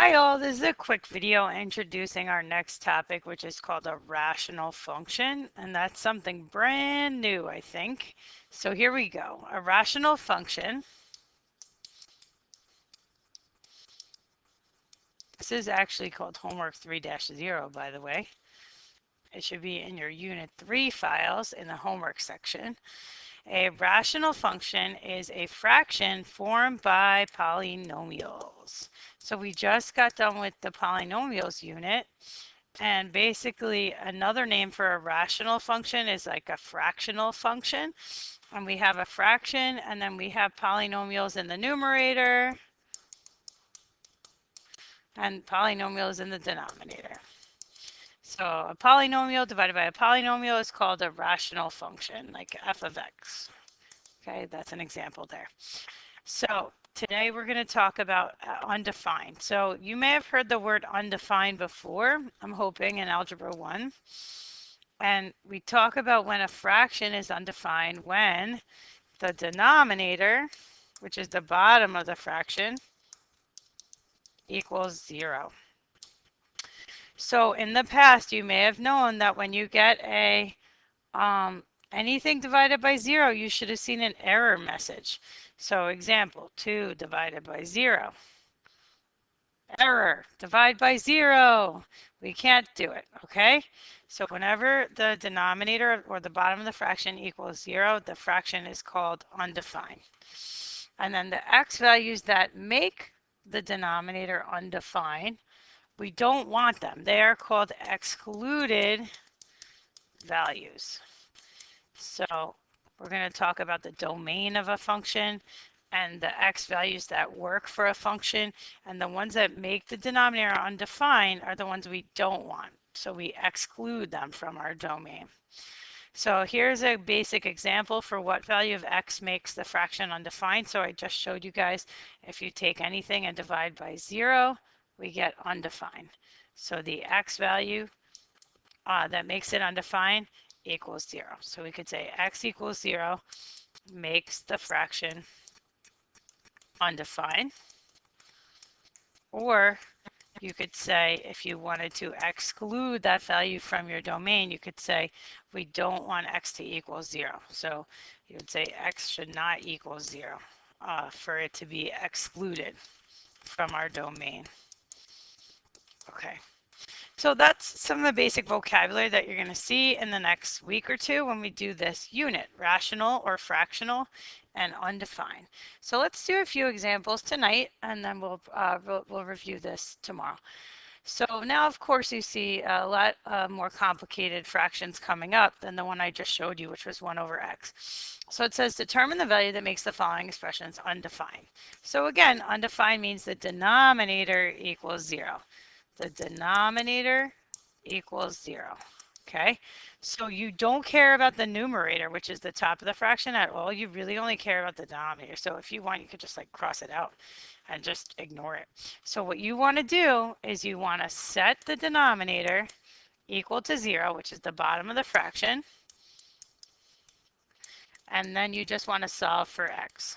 Hi all, this is a quick video introducing our next topic, which is called a rational function, and that's something brand new, I think. So here we go. A rational function. This is actually called homework 3-0, by the way. It should be in your Unit 3 files in the homework section. A rational function is a fraction formed by polynomials. So we just got done with the polynomials unit. And basically, another name for a rational function is like a fractional function. And we have a fraction, and then we have polynomials in the numerator and polynomials in the denominator. So a polynomial divided by a polynomial is called a rational function, like f of x. Okay, that's an example there. So today we're going to talk about undefined. So you may have heard the word undefined before, I'm hoping, in Algebra 1. And we talk about when a fraction is undefined when the denominator, which is the bottom of the fraction, equals 0. So in the past, you may have known that when you get a anything divided by 0, you should have seen an error message. So example, 2 divided by 0. Error, divide by 0. We can't do it, okay? So whenever the denominator or the bottom of the fraction equals 0, the fraction is called undefined. And then the x values that make the denominator undefined, we don't want them. They are called excluded values. So we're going to talk about the domain of a function and the x values that work for a function, and the ones that make the denominator undefined are the ones we don't want. So we exclude them from our domain. So here's a basic example for what value of x makes the fraction undefined. So I just showed you guys, if you take anything and divide by 0, we get undefined. So the x value that makes it undefined equals 0. So we could say x equals 0 makes the fraction undefined. Or you could say, if you wanted to exclude that value from your domain, you could say we don't want x to equal 0. So you would say x should not equal 0 for it to be excluded from our domain. Okay. So that's some of the basic vocabulary that you're going to see in the next week or two when we do this unit, rational or fractional and undefined. So let's do a few examples tonight, and then we'll review this tomorrow. So now, of course, you see a lot more complicated fractions coming up than the one I just showed you, which was 1 over x. So it says determine the value that makes the following expressions undefined. So again, undefined means the denominator equals 0. The denominator equals 0. Okay, so you don't care about the numerator, which is the top of the fraction, at all. You really only care about the denominator. So if you want, you could just like cross it out and just ignore it. So what you want to do is you want to set the denominator equal to 0, which is the bottom of the fraction. And then you just want to solve for x.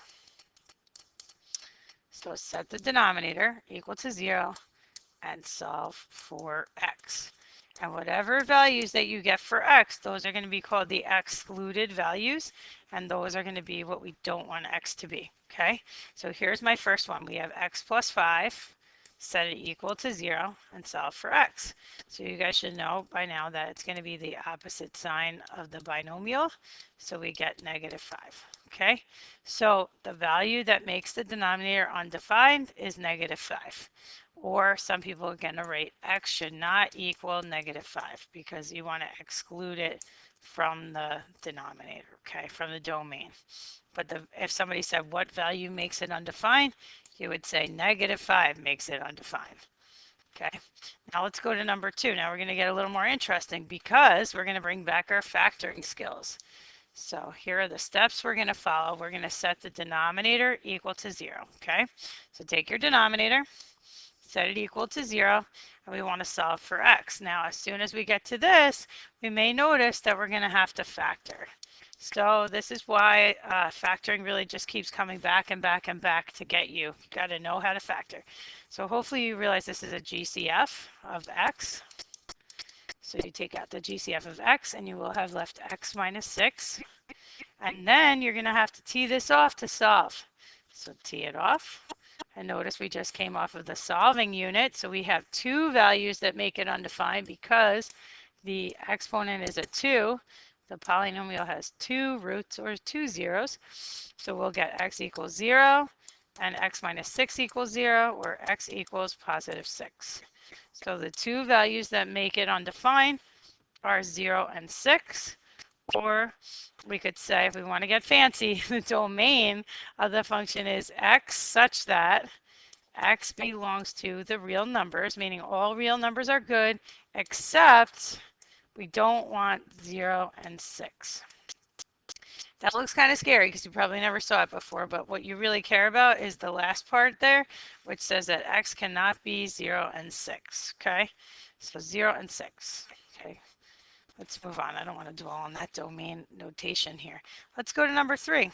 So set the denominator equal to 0 and solve for x. And whatever values that you get for x, those are going to be called the excluded values, and those are going to be what we don't want x to be. Okay, so here's my first one. We have x plus 5, set it equal to 0, and solve for x. So you guys should know by now that it's going to be the opposite sign of the binomial, so we get negative 5. Okay, so the value that makes the denominator undefined is negative 5. Or some people are going to rate x should not equal negative 5 because you want to exclude it from the denominator, okay, from the domain. But if somebody said what value makes it undefined, you would say negative 5 makes it undefined. Okay, now let's go to number 2. Now we're going to get a little more interesting because we're going to bring back our factoring skills. So here are the steps we're going to follow. We're going to set the denominator equal to 0. Okay, so take your denominator, set it equal to 0, and we want to solve for x. Now, as soon as we get to this, we may notice that we're going to have to factor. So this is why factoring really just keeps coming back and back and back to get you. You got to know how to factor. So hopefully you realize this is a GCF of x. So you take out the GCF of x and you will have left x minus 6. And then you're going to have to tee this off to solve. So tee it off. And notice we just came off of the solving unit. So we have two values that make it undefined because the exponent is a 2. The polynomial has 2 roots or 2 zeros. So we'll get x equals 0 and x minus 6 equals 0 or x equals positive 6. So the two values that make it undefined are 0 and 6. Or we could say, if we want to get fancy, the domain of the function is x such that x belongs to the real numbers, meaning all real numbers are good, except we don't want 0 and 6. That looks kind of scary because you probably never saw it before, but what you really care about is the last part there, which says that x cannot be 0 and 6, okay? So 0 and 6, okay? Let's move on. I don't want to dwell on that domain notation here. Let's go to number 3.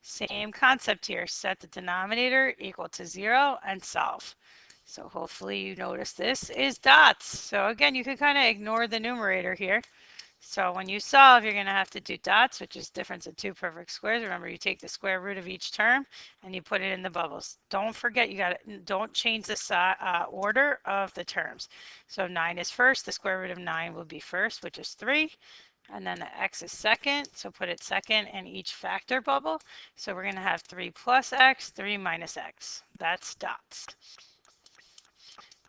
Same concept here. Set the denominator equal to 0 and solve. So hopefully you notice this is dots. So again, you can kind of ignore the numerator here. So when you solve, you're going to have to do dots, which is difference of two perfect squares. Remember, you take the square root of each term and you put it in the bubbles. Don't forget, don't change the order of the terms. So 9 is first. The square root of 9 will be first, which is 3. And then the x is second, so put it second in each factor bubble. So we're going to have 3 plus x, 3 minus x. That's dots.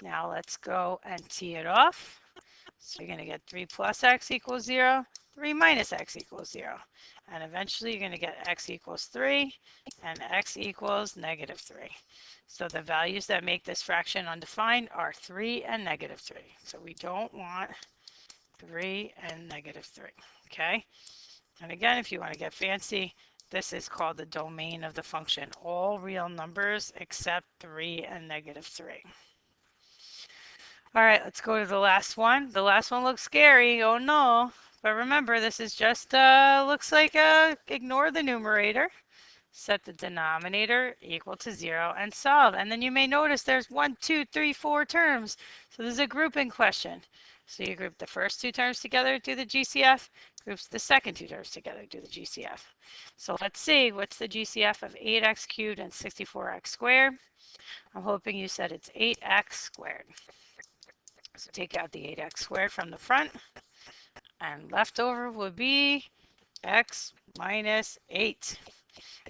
Now let's go and tee it off. So you're going to get 3 plus x equals 0, 3 minus x equals 0. And eventually you're going to get x equals 3 and x equals negative 3. So the values that make this fraction undefined are 3 and negative 3. So we don't want 3 and negative 3. Okay? And again, if you want to get fancy, this is called the domain of the function. All real numbers except 3 and negative 3. All right, let's go to the last one. The last one looks scary. Oh no. But remember, this is just, looks like, ignore the numerator. Set the denominator equal to 0 and solve. And then you may notice there's 1, 2, 3, 4 terms. So this is a grouping question. So you group the first two terms together, do the GCF. Groups the second two terms together, do the GCF. So let's see, what's the GCF of 8x cubed and 64x squared? I'm hoping you said it's 8x squared. So take out the 8x squared from the front, and left over would be x minus 8.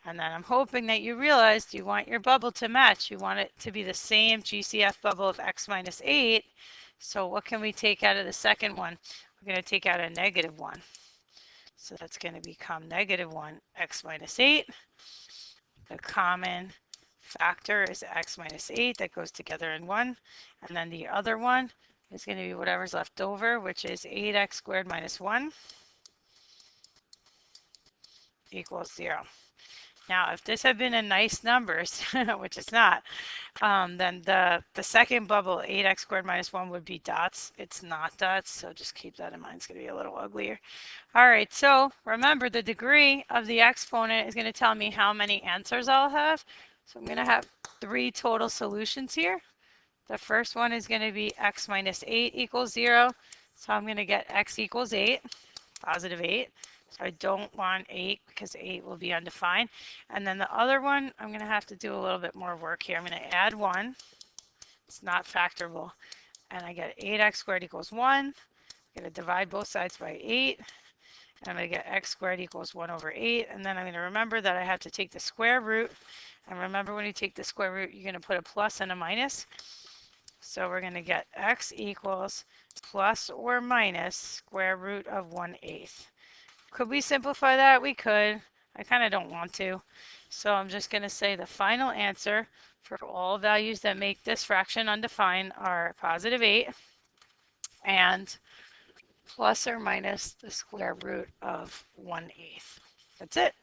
And then I'm hoping that you realized you want your bubble to match. You want it to be the same GCF bubble of x minus 8. So what can we take out of the second one? We're going to take out a negative 1. So that's going to become negative 1 x minus 8. The common factor is x minus 8. That goes together in 1. And then the other one is going to be whatever's left over, which is 8x squared minus 1 equals 0. Now, if this had been in nice numbers, which it's not, then the second bubble, 8x squared minus 1, would be dots. It's not dots, so just keep that in mind. It's going to be a little uglier. All right, so remember, the degree of the exponent is going to tell me how many answers I'll have. So I'm going to have 3 total solutions here. The first one is going to be x minus 8 equals 0. So I'm going to get x equals 8, positive 8. So I don't want 8 because 8 will be undefined. And then the other one, I'm going to have to do a little bit more work here. I'm going to add 1. It's not factorable. And I get 8x squared equals 1. I'm going to divide both sides by 8. And I'm going to get x squared equals 1 over 8. And then I'm going to remember that I have to take the square root. And remember, when you take the square root, you're going to put a plus and a minus. So we're going to get x equals plus or minus square root of 1/8. Could we simplify that? We could. I kind of don't want to. So I'm just going to say the final answer for all values that make this fraction undefined are positive 8 and plus or minus the square root of 1/8. That's it.